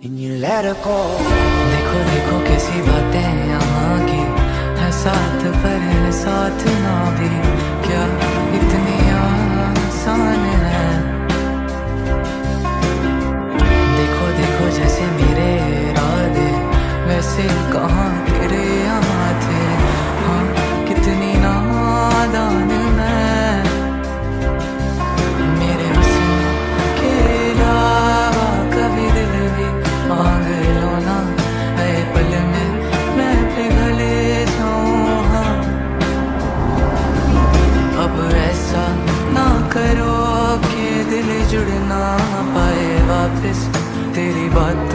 and you let her go. देखो देखो कैसी बातें यहाँ की है, साथ पर है साथ ना भी, क्या इतनी आसान है। देखो देखो जैसे मेरे इरादे वैसे कहाँ तेरे यहाँ थे, हाँ कितनी नादान मैं। मेरे हुस्न के अलावा कभी दिल भी मांग लो ना, है पल में मैं पिघल जाऊं। हाँ अब ऐसा ना करो कि दिल जुड़ ना पाए वापस, तेरी बात